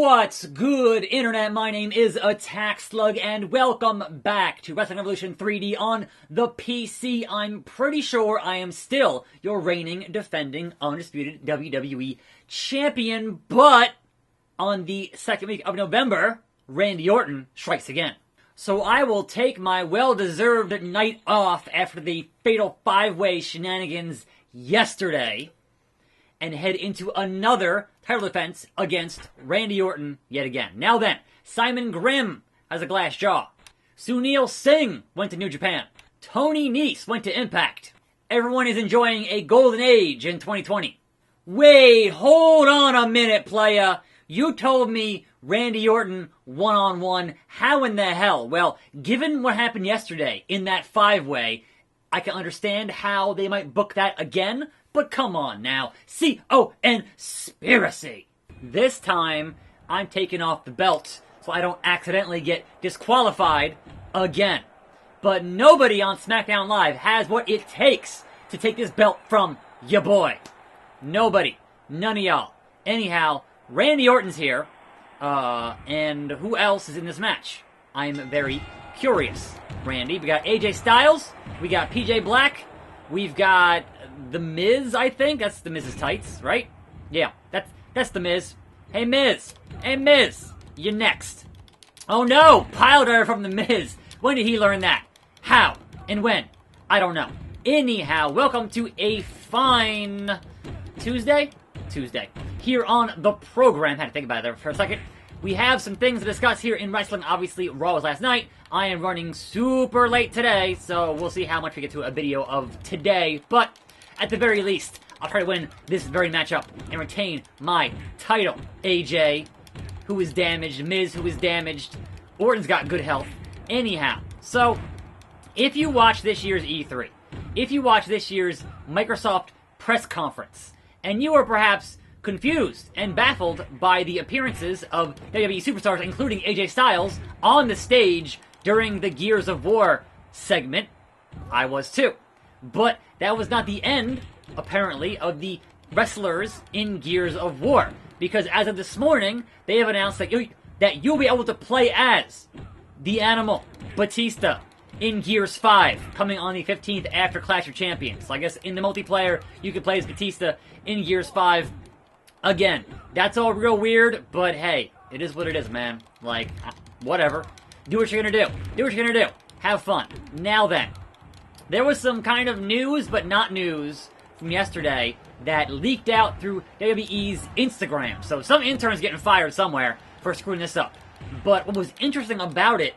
What's good, Internet? My name is Attack Slug, and welcome back to Wrestling Revolution 3D on the PC. I'm pretty sure I am still your reigning, defending, undisputed WWE Champion, but on the second week of November, Randy Orton strikes again. So I will take my well-deserved night off after the fatal five-way shenanigans yesterday and head into another title defense against Randy Orton yet again. Now then, Simon Grimm has a glass jaw. Sunil Singh went to New Japan. Tony Nese went to Impact. Everyone is enjoying a golden age in 2020. Wait, hold on a minute, playa. You told me Randy Orton one-on-one. How in the hell? Well, given what happened yesterday in that five-way, I can understand how they might book that again. But come on now, conspiracy. This time, I'm taking off the belt so I don't accidentally get disqualified again. But nobody on SmackDown Live has what it takes to take this belt from ya boy. Nobody. None of y'all. Anyhow, Randy Orton's here. And who else is in this match? I'm very curious. Randy, we got AJ Styles, we got PJ Black, we've got The Miz, I think. That's The Miz's tights, right? Yeah, that's The Miz. Hey, Miz. Hey, Miz. You're next. Oh, no. Pile driver from The Miz. When did he learn that? How? And when? I don't know. Anyhow, welcome to a fine Tuesday? Tuesday. Here on the program. Had to think about it there for a second. We have some things to discuss here in wrestling. Obviously, Raw was last night. I am running super late today, so we'll see how much we get to a video of today. But at the very least, I'll try to win this very matchup and retain my title. AJ, who is damaged. Miz, who is damaged. Orton's got good health. Anyhow, so if you watch this year's E3, if you watch this year's Microsoft press conference, and you are perhaps confused and baffled by the appearances of WWE superstars, including AJ Styles, on the stage during the Gears of War segment, I was too. But that was not the end, apparently, of the wrestlers in Gears of War. Because as of this morning, they have announced that you'll be able to play as the Animal, Batista, in Gears 5, coming on the 15th after Clash of Champions. So I guess in the multiplayer, you can play as Batista in Gears 5. Again, that's all real weird, but hey, it is what it is, man. Like, whatever. Do what you're gonna do. Do what you're gonna do. Have fun. Now then, there was some kind of news, but not news, from yesterday that leaked out through WWE's Instagram. So some intern's getting fired somewhere for screwing this up. But what was interesting about it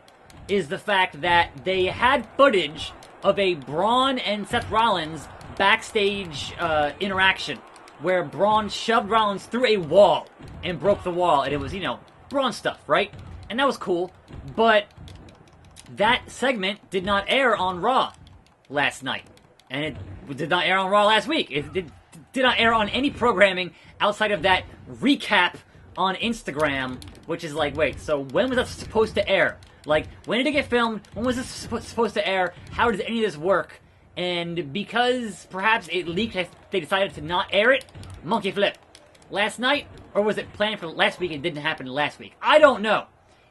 is the fact that they had footage of a Braun and Seth Rollins backstage interaction, where Braun shoved Rollins through a wall and broke the wall, and it was, Braun stuff, right? And that was cool, but that segment did not air on Raw last night, and it did not air on Raw last week. It did not air on any programming outside of that recap on Instagram, which is like, wait, so when was that supposed to air? Like, when did it get filmed? When was this supposed to air? How does any of this work? And because perhaps it leaked, they decided to not air it. Monkey flip. Last night? Or was it planned for last week and didn't happen last week? I don't know.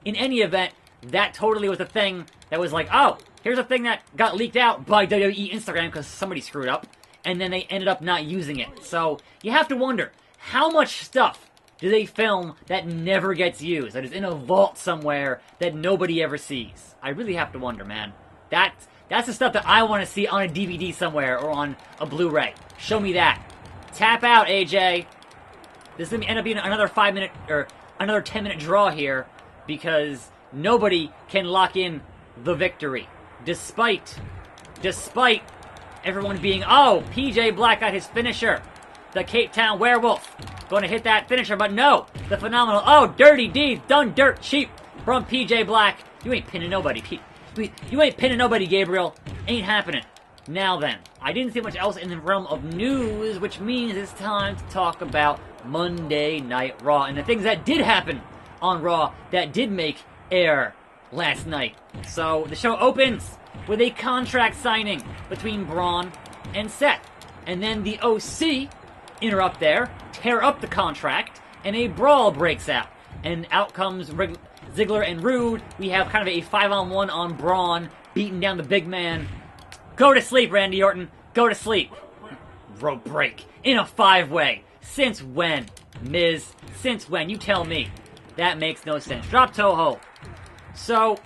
In any event, that totally was a thing that was like, oh, here's a thing that got leaked out by WWE Instagram because somebody screwed up. And then they ended up not using it. So, you have to wonder, how much stuff do they film that never gets used? That is in a vault somewhere that nobody ever sees? I really have to wonder, man. That's the stuff that I want to see on a DVD somewhere or on a Blu-ray. Show me that. Tap out, AJ. This is going to end up being another 5-minute or another 10-minute draw here because nobody can lock in the victory. Despite everyone being, oh, PJ Black got his finisher. The Cape Town Werewolf going to hit that finisher, but no. The phenomenal, oh, Dirty Deeds done dirt cheap from PJ Black. You ain't pinning nobody, You ain't pinning nobody, Gabriel. Ain't happening. Now then, I didn't see much else in the realm of news, which means it's time to talk about Monday Night Raw and the things that did happen on Raw that did make air last night. So, the show opens with a contract signing between Braun and Seth. And then the OC interrupt there, tear up the contract, and a brawl breaks out and out comes Ziggler and Rude. We have kind of a 5-on-1 on Braun, beating down the big man. Go to sleep, Randy Orton. Go to sleep. Rope break in a 5-way. Since when, Miz? Since when? You tell me. That makes no sense. Drop Toho. So,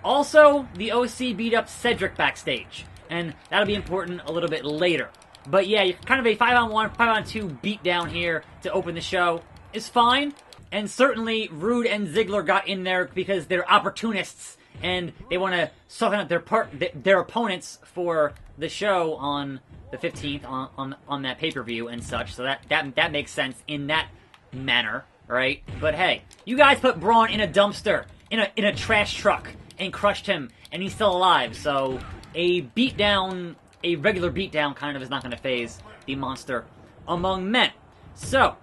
also, the OC beat up Cedric backstage. And that'll be important a little bit later. But yeah, kind of a 5-on-1, 5-on-2 beatdown here to open the show is fine. And certainly, Rude and Ziggler got in there because they're opportunists. And they want to soften up their opponents for the show on the 15th on that pay-per-view and such. So that makes sense in that manner, right? But hey, you guys put Braun in a dumpster, in a trash truck, and crushed him, and he's still alive. So a regular beatdown kind of is not going to faze the monster among men. So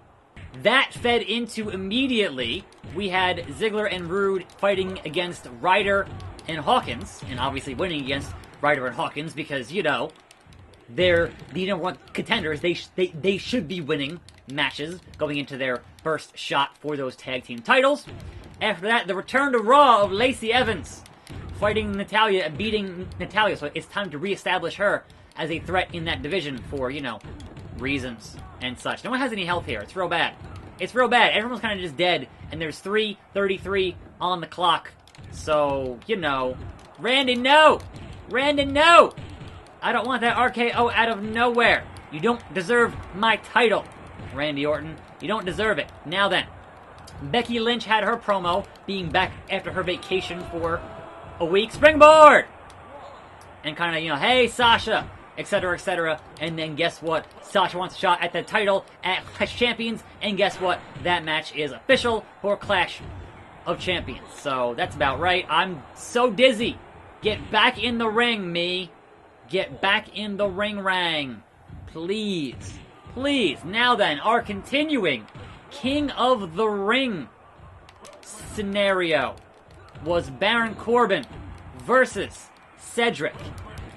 that fed into immediately, we had Ziggler and Rude fighting against Ryder and Hawkins, and obviously winning against Ryder and Hawkins because, you know, they're the number one contenders. They should be winning matches going into their first shot for those tag team titles. After that, the return to Raw of Lacey Evans fighting Natalya and beating Natalya, so it's time to reestablish her as a threat in that division for, you know, reasons and such. No one has any health here. It's real bad. It's real bad. Everyone's kind of just dead, and there's 3:33 on the clock. So, you know, Randy, no! Randy, no! I don't want that RKO out of nowhere. You don't deserve my title, Randy Orton. You don't deserve it. Now then, Becky Lynch had her promo, being back after her vacation for a week. Springboard! And kind of, you know, hey, Sasha, etc., etc. And then guess what? Sasha wants a shot at the title at Clash of Champions, and guess what? That match is official for Clash of Champions. So that's about right. I'm so dizzy. Get back in the ring, me. Get back in the ring. Please. Please. Now then, our continuing King of the Ring scenario was Baron Corbin versus Cedric.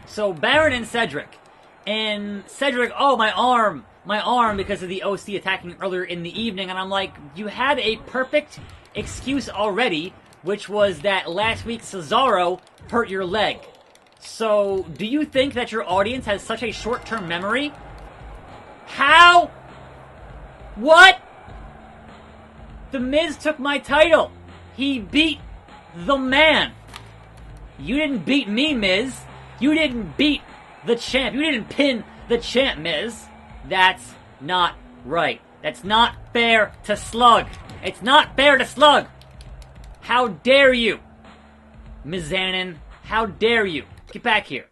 So Baron and Cedric. And Cedric, oh, my arm, because of the OC attacking earlier in the evening. And I'm like, you had a perfect excuse already, which was that last week Cesaro hurt your leg. So, do you think that your audience has such a short-term memory? How? What? The Miz took my title. He beat the man. You didn't beat me, Miz. You didn't beat the champ. You didn't pin the champ, Miz. That's not right. That's not fair to Slug. It's not fair to Slug. How dare you? Mizanin, how dare you? Get back here.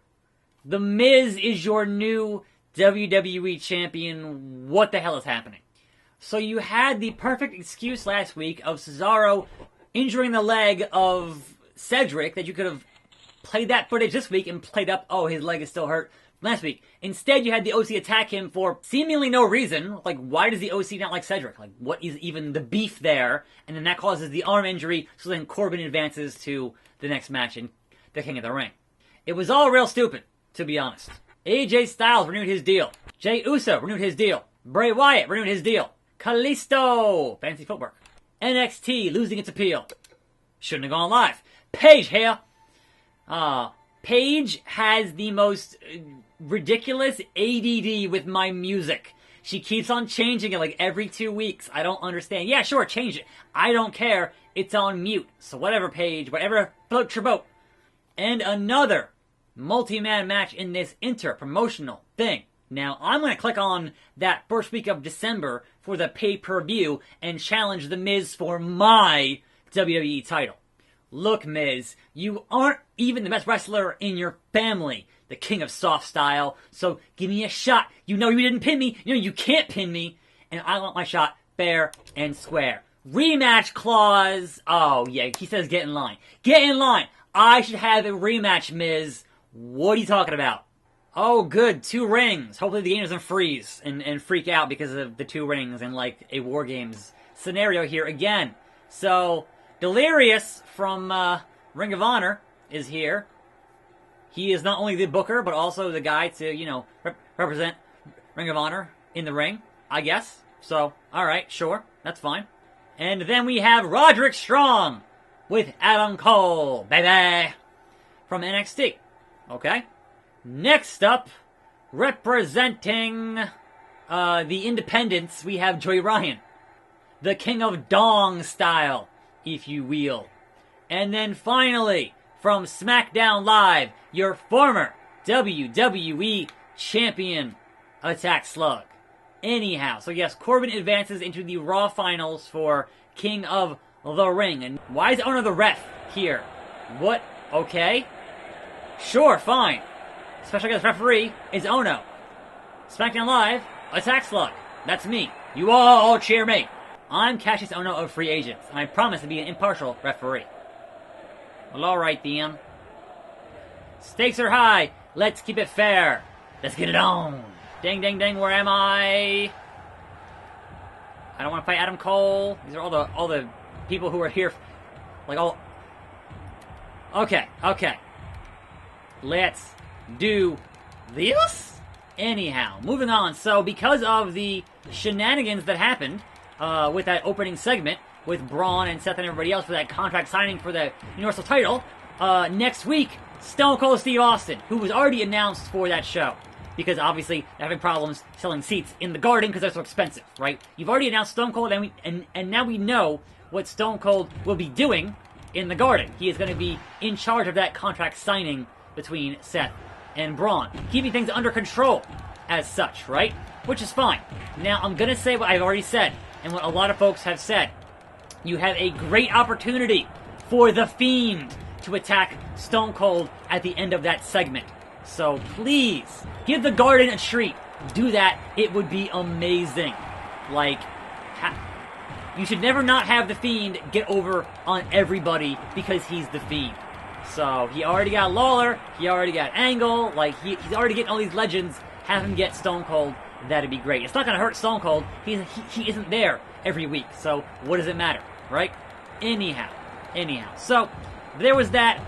The Miz is your new WWE champion. What the hell is happening? So you had the perfect excuse last week of Cesaro injuring the leg of Cedric that you could have played that footage this week and played up, oh, his leg is still hurt last week. Instead, you had the OC attack him for seemingly no reason. Like, why does the OC not like Cedric? Like, what is even the beef there? And then that causes the arm injury, so then Corbin advances to the next match in the King of the Ring. It was all real stupid, to be honest. AJ Styles renewed his deal. Jey Uso renewed his deal. Bray Wyatt renewed his deal. Kalisto, fancy footwork. NXT losing its appeal. Shouldn't have gone live. Paige here. Paige has the most ridiculous ADD with my music. She keeps on changing it like every 2 weeks. I don't understand. Yeah, sure, change it. I don't care. It's on mute. So whatever, Paige. Whatever floats your boat. And another multi-man match in this inter-promotional thing. Now, I'm going to click on that first week of December for the pay-per-view and challenge The Miz for my WWE title. Look, Miz, you aren't even the best wrestler in your family, the king of soft style, so give me a shot. You know you didn't pin me, you know you can't pin me, and I want my shot fair and square. Rematch clause. Oh, yeah, he says get in line. Get in line. I should have a rematch, Miz. What are you talking about? Oh, good, 2 rings. Hopefully the game doesn't freeze and freak out because of the 2 rings and like a War Games scenario here again. So, Delirious from Ring of Honor is here. He is not only the booker, but also the guy to, you know, represent Ring of Honor in the ring, I guess. So, alright, sure, that's fine. And then we have Roderick Strong with Adam Cole, baby, from NXT. Okay? Next up, representing the independents, we have Joey Ryan, the king of dong style, if you will. And then finally, from SmackDown Live, your former WWE champion, Attack Slug. Anyhow, so yes, Corbin advances into the Raw Finals for King of the Ring. And why is Ono the ref here? What? Okay. Sure, fine. Special guest referee is Ono. SmackDown Live, Attack Slug. That's me. You all cheer me. I'm Cassius Ono of Free Agents, and I promise to be an impartial referee. Well, alright, DM. Stakes are high. Let's keep it fair. Let's get it on. Ding, ding, ding. Where am I? I don't want to fight Adam Cole. These are all the people who are here. Like all. Okay. Let's do this. Anyhow, moving on. So because of the shenanigans that happened with that opening segment with Braun and Seth and everybody else for that contract signing for the Universal title, next week, Stone Cold Steve Austin, who was already announced for that show, because obviously they're having problems selling seats in the Garden because they're so expensive, right? You've already announced Stone Cold, and now we know what Stone Cold will be doing in the Garden. He is going to be in charge of that contract signing between Seth and Braun, keeping things under control as such, right? Which is fine. Now, I'm going to say what I've already said, and what a lot of folks have said. You have a great opportunity for The Fiend to attack Stone Cold at the end of that segment. So please, give the Garden a treat. Do that. It would be amazing. Like, you should never not have The Fiend get over on everybody because he's The Fiend. So, he already got Lawler, he already got Angle, like, he's already getting all these legends. Have him get Stone Cold. That'd be great. It's not going to hurt Stone Cold. He isn't there every week, so what does it matter, right? Anyhow. So, there was that.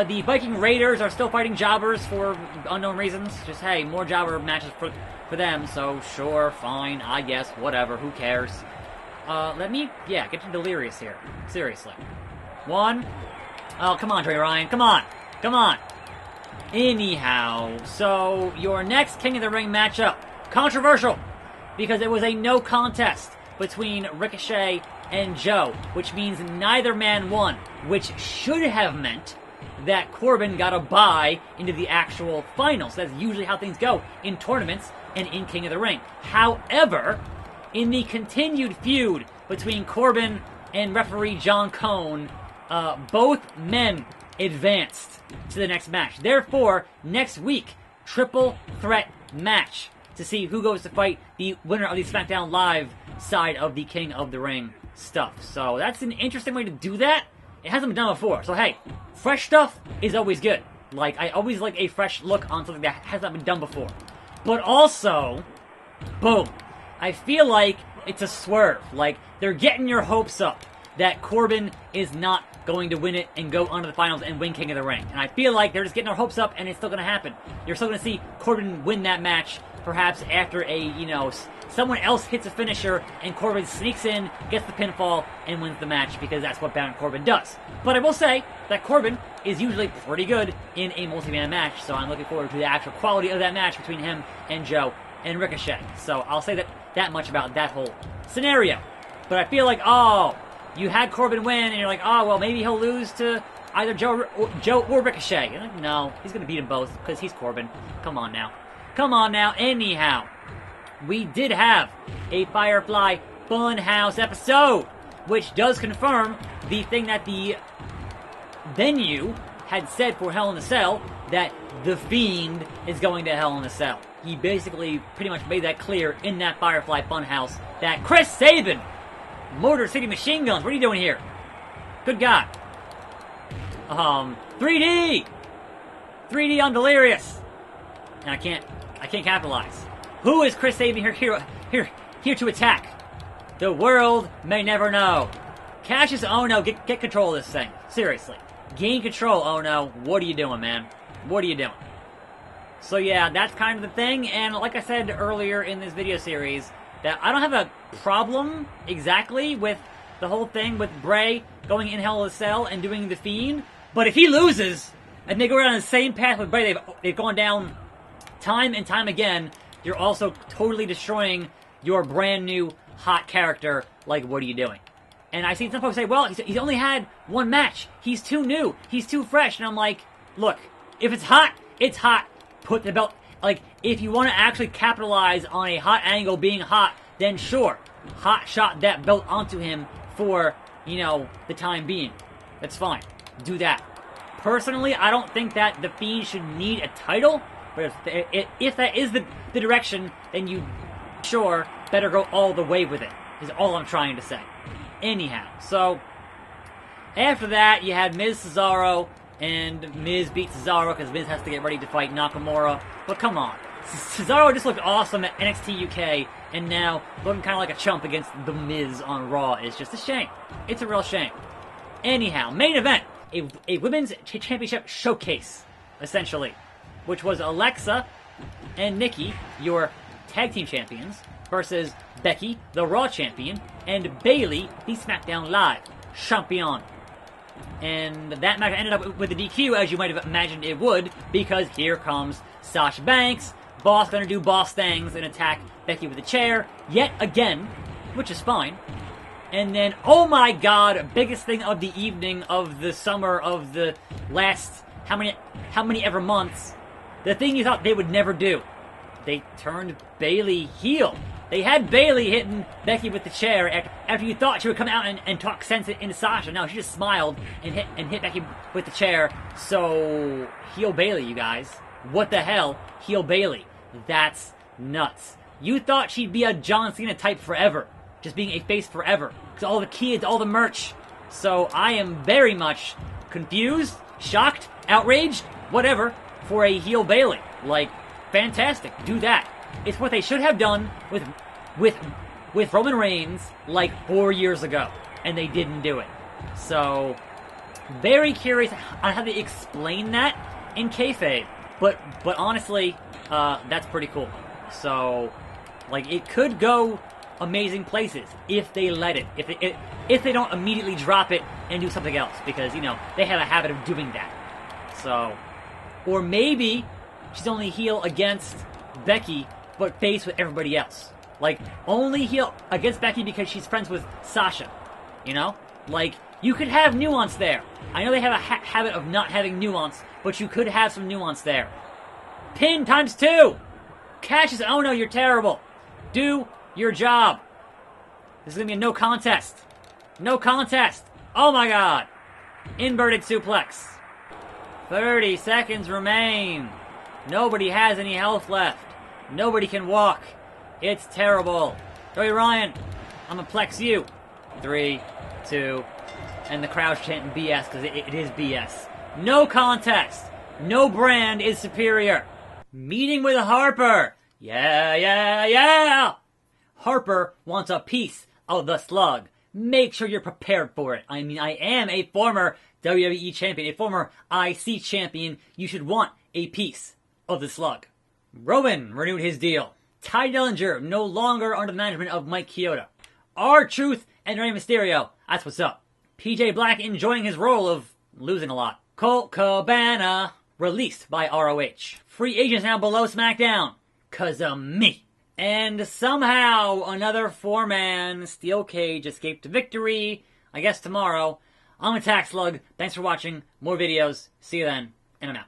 The Viking Raiders are still fighting jobbers for unknown reasons. Just, hey, more jobber matches for them, so sure, fine, I guess, whatever, who cares? Let me, get to Delirious here. Seriously. One. Oh, come on, Joey Ryan. Come on. Anyhow, so your next King of the Ring matchup, controversial, because it was a no contest between Ricochet and Joe, which means neither man won, which should have meant that Corbin got a bye into the actual finals. That's usually how things go in tournaments and in King of the Ring. However, in the continued feud between Corbin and referee John Cone, both men advanced to the next match. Therefore, next week, triple threat match to see who goes to fight the winner of the SmackDown Live side of the King of the Ring stuff. So that's an interesting way to do that. It hasn't been done before. So hey, fresh stuff is always good. Like, I always like a fresh look on something that has not been done before. But also, boom, I feel like it's a swerve. Like, they're getting your hopes up that Corbin is not going to win it and go on to the finals and win King of the Ring. And I feel like they're just getting our hopes up, and it's still going to happen. You're still going to see Corbin win that match, perhaps after someone else hits a finisher, and Corbin sneaks in, gets the pinfall, and wins the match, because that's what Baron Corbin does. But I will say that Corbin is usually pretty good in a multi-man match, so I'm looking forward to the actual quality of that match between him and Joe and Ricochet. So I'll say that much about that whole scenario. But I feel like, you had Corbin win, and you're like, well, maybe he'll lose to either Joe or Ricochet. You're like, no, he's going to beat them both, because he's Corbin. Come on now. Anyhow, we did have a Firefly Fun House episode, which does confirm the thing that the venue had said for Hell in a Cell, that The Fiend is going to Hell in a Cell. He basically pretty much made that clear in that Firefly Fun House that Chris Sabin, Motor City Machine Guns, what are you doing here? Good God. 3D on Delirious. And I can't capitalize. Who is Chris Sabin here to attack? The world may never know. Cassius Ono, get control of this thing. Seriously. Gain control, Ono. What are you doing, man? What are you doing? So yeah, that's kind of the thing, and like I said earlier in this video series, that I don't have a problem exactly with the whole thing with Bray going in Hell in a Cell and doing the Fiend. But if he loses, and they go down the same path with Bray, they've gone down time and time again, you're also totally destroying your brand new hot character. Like, what are you doing? And I see some folks say, well, he's only had one match. He's too new. He's too fresh. And I'm like, look, if it's hot, it's hot. Put the belt... Like, if you want to actually capitalize on a hot angle being hot, then sure, hot shot that belt onto him for, you know, the time being. That's fine. Do that. Personally, I don't think that the Fiend should need a title, but if that is the direction, then you, sure, better go all the way with it, is all I'm trying to say. Anyhow, so, after that, you had Miz Cesaro, and Miz beat Cesaro because Miz has to get ready to fight Nakamura. But come on. Cesaro just looked awesome at NXT UK, and now looking kind of like a chump against The Miz on Raw is just a shame. It's a real shame. Anyhow, main event. A women's championship showcase, essentially. Which was Alexa and Nikki, your tag team champions, versus Becky, the Raw champion, and Bayley, the SmackDown Live champion. And that match ended up with a DQ, as you might have imagined it would, because here comes Sasha Banks, boss gonna do boss things and attack Becky with a chair, yet again, which is fine. And then, oh my god, biggest thing of the evening, of the summer, of the last, how many ever months, the thing you thought they would never do. They turned Bayley heel. They had Bayley hitting Becky with the chair after you thought she would come out and talk sense into Sasha. No, she just smiled and hit Becky with the chair. So, heel Bayley, you guys. What the hell? Heel Bayley. That's nuts. You thought she'd be a John Cena type forever. Just being a face forever. Because all the kids, all the merch. So, I am very much confused, shocked, outraged, whatever, for a heel Bayley. Like, fantastic. Do that. It's what they should have done with Roman Reigns like 4 years ago, and they didn't do it. So, very curious on how they explain that in kayfabe. But honestly, that's pretty cool. So, like, it could go amazing places if they let it. If they don't immediately drop it and do something else, because, you know, they have a habit of doing that. So, or maybe she's only heel against Becky, but face with everybody else. Like, only heel against Becky because she's friends with Sasha. You know? Like, you could have nuance there. I know they have a habit of not having nuance, but you could have some nuance there. Pin times 2! Cassius, oh no, you're terrible. Do your job. This is gonna be a no contest. No contest. Oh my god. Inverted suplex. 30 seconds remain. Nobody has any health left. Nobody can walk. It's terrible. Joey Ryan, I'm gonna plex you. 3, 2, and the crowd's chanting BS because it is BS. No contest. No brand is superior. Meeting with Harper. Yeah, yeah, yeah. Harper wants a piece of the slug. Make sure you're prepared for it. I mean, I am a former WWE champion, a former IC champion. You should want a piece of the slug. Rowan renewed his deal. Ty Dillinger no longer under the management of Mike Chioda. R-Truth and Rey Mysterio. That's what's up. PJ Black enjoying his role of losing a lot. Colt Cabana released by ROH. Free agents now below SmackDown. 'Cause of me. And somehow another 4-man steel cage escaped to victory. I guess tomorrow. I'm Attack Slug. Thanks for watching. More videos. See you then. And I'm out.